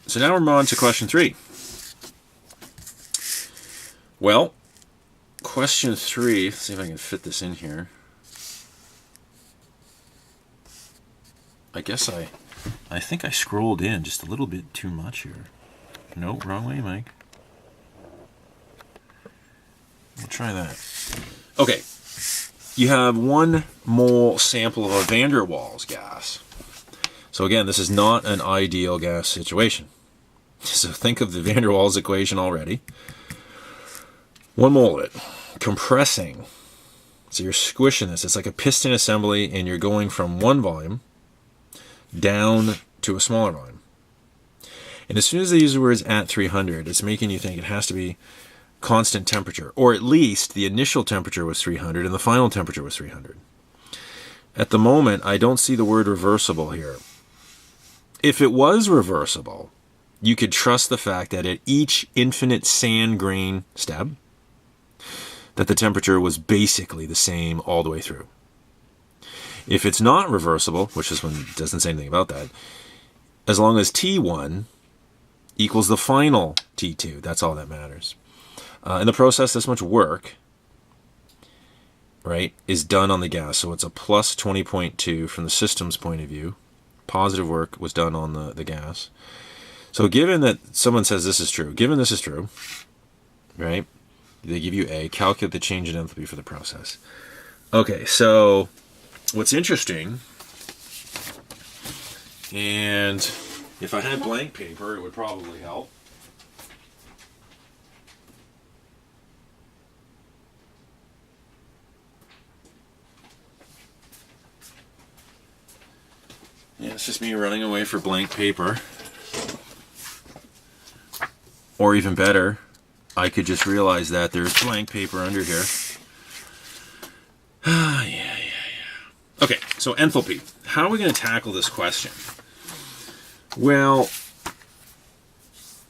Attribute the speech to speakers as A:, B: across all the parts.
A: So now we're on to question 3. Well, question 3, let's see if I can fit this in here. I guess I think I scrolled in just a little bit too much here. No, wrong way, Mike. We'll try that. Okay. You have 1 mole sample of a van der Waals gas. So again, this is not an ideal gas situation. So think of the van der Waals equation already. 1 mole of it. Compressing. So you're squishing this. It's like a piston assembly, and you're going from 1 volume down to a smaller volume. And as soon as they use the words at 300, it's making you think it has to be constant temperature, or at least the initial temperature was 300 and the final temperature was 300. At the moment, I don't see the word reversible here. If it was reversible, you could trust the fact that at each infinite sand grain step, that the temperature was basically the same all the way through. If it's not reversible, which this one doesn't say anything about that, as long as T1 equals the final T2, that's all that matters. In the process, this much work, right, is done on the gas. So it's a plus 20.2 from the system's point of view. Positive work was done on the gas. So given that someone says this is true, given this is true, right, they give you A, calculate the change in enthalpy for the process. Okay, so what's interesting, and if I had blank paper, it would probably help. Yeah, it's just me running away for blank paper. Or even better, I could just realize that there's blank paper under here. Yeah. Okay, so enthalpy. How are we going to tackle this question? Well,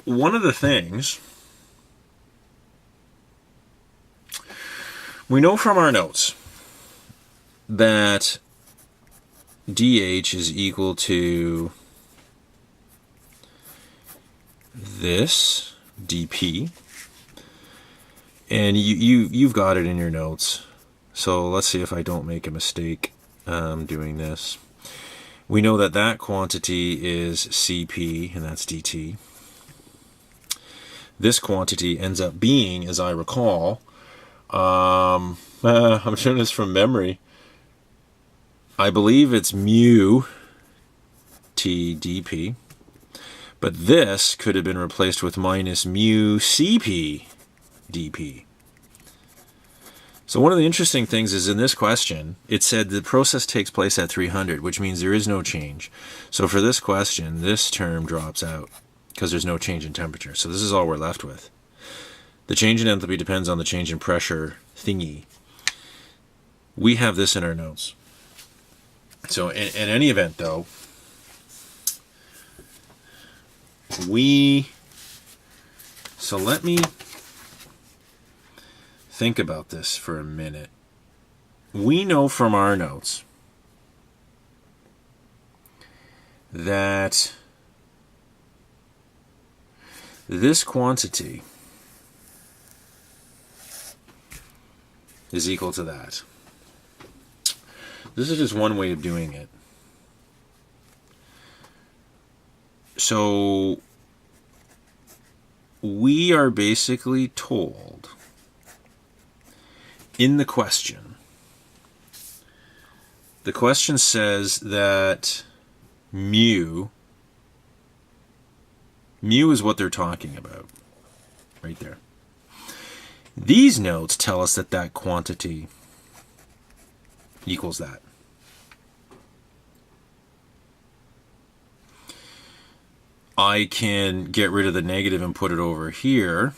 A: one of the things we know from our notes that dH is equal to this dP, and you've got it in your notes. So let's see if I don't make a mistake doing this. We know that that quantity is Cp, and that's dt. This quantity ends up being, as I recall, I'm doing this from memory, I believe it's mu T dP, but this could have been replaced with minus mu Cp dP. So one of the interesting things is in this question, it said the process takes place at 300, which means there is no change. So for this question, this term drops out because there's no change in temperature. So this is all we're left with. The change in enthalpy depends on the change in pressure thingy. We have this in our notes. So in any event, though, so let me think about this for a minute. We know from our notes that this quantity is equal to that. This is just one way of doing it. So we are basically told in the question says that mu is what they're talking about right there. These notes tell us that that quantity equals that. I can get rid of the negative and put it over here.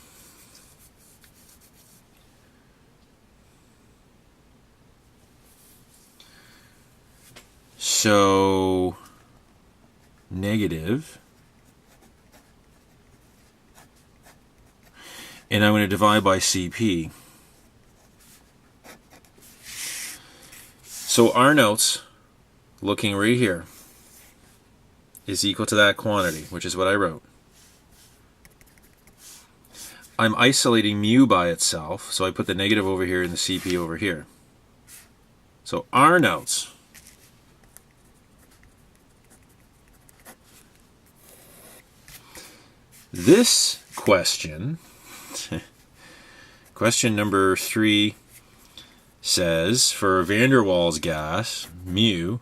A: So negative, and I'm going to divide by Cp. So our notes, looking right here, is equal to that quantity, which is what I wrote. I'm isolating mu by itself, so I put the negative over here and the CP over here. So R notes. This question, question number 3, says for van der Waals gas, mu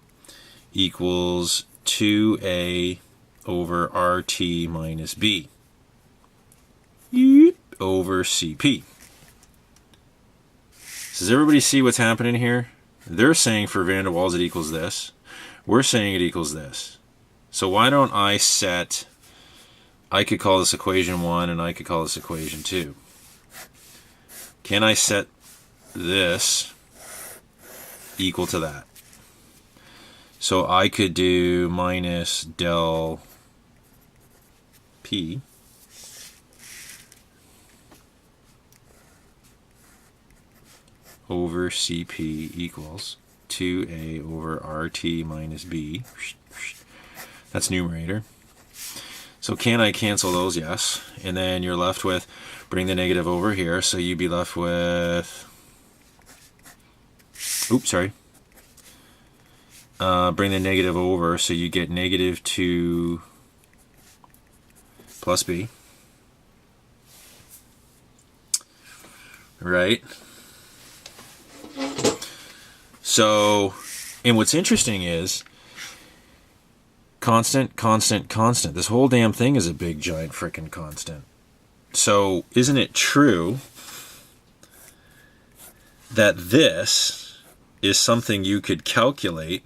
A: equals 2A over RT minus B over CP. Does everybody see what's happening here? They're saying for van der Waals it equals this. We're saying it equals this. So why don't I could call this equation 1 and I could call this equation 2. Can I set this equal to that? So I could do minus del P over CP equals 2A over RT minus B. That's numerator. So can I cancel those? Yes. And then you're left with, bring the negative over here, so you'd be left with, oops, sorry. Bring the negative over, so you get negative 2 plus B. Right? So, and what's interesting is, constant, constant, constant. This whole damn thing is a big, giant frickin' constant. So, isn't it true that this is something you could calculate,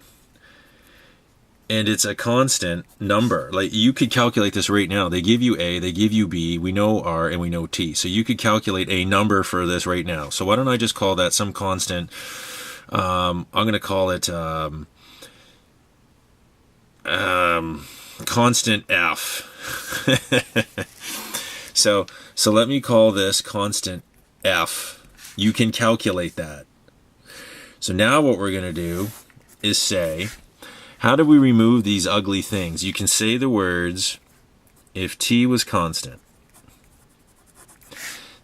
A: and it's a constant number? Like, you could calculate this right now. They give you A, they give you B, we know R, and we know T. So you could calculate a number for this right now. So why don't I just call that some constant? I'm going to call it constant F. So let me call this constant F. You can calculate that. So now what we're going to do is say, how do we remove these ugly things? You can say the words, if T was constant,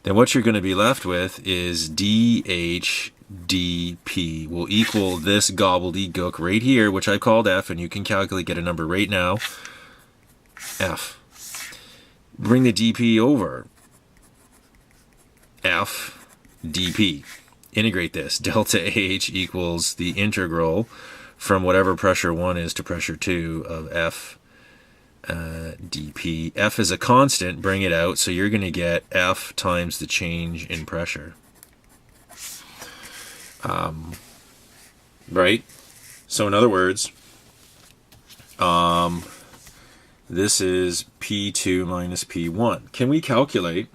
A: then what you're going to be left with is dH dP will equal this gobbledygook right here, which I called F, and you can calculate, get a number right now, F. Bring the dP over, F dP. Integrate this. Delta H equals the integral from whatever pressure 1 is to pressure 2 of F dP. F is a constant, bring it out, so you're going to get F times the change in pressure. Right? So in other words, this is P2 minus P1. Can we calculate?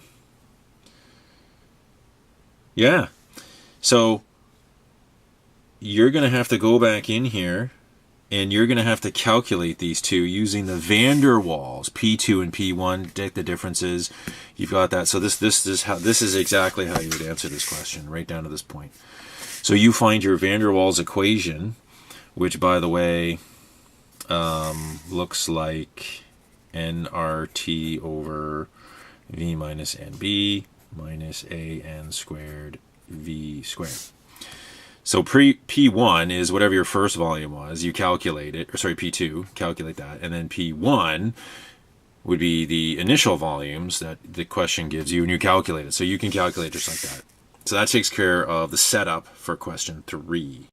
A: Yeah. So you're going to have to go back in here and you're going to have to calculate these two using the van der Waals, P2 and P1, take the differences. You've got that. So this is exactly how you would answer this question right down to this point. So you find your van der Waals equation, which, by the way, looks like nRT over V minus NB minus AN squared V squared. So P1 is whatever your first volume was. You calculate it, or sorry, P2, calculate that. And then P1 would be the initial volumes that the question gives you, and you calculate it. So you can calculate just like that. So that takes care of the setup for question 3.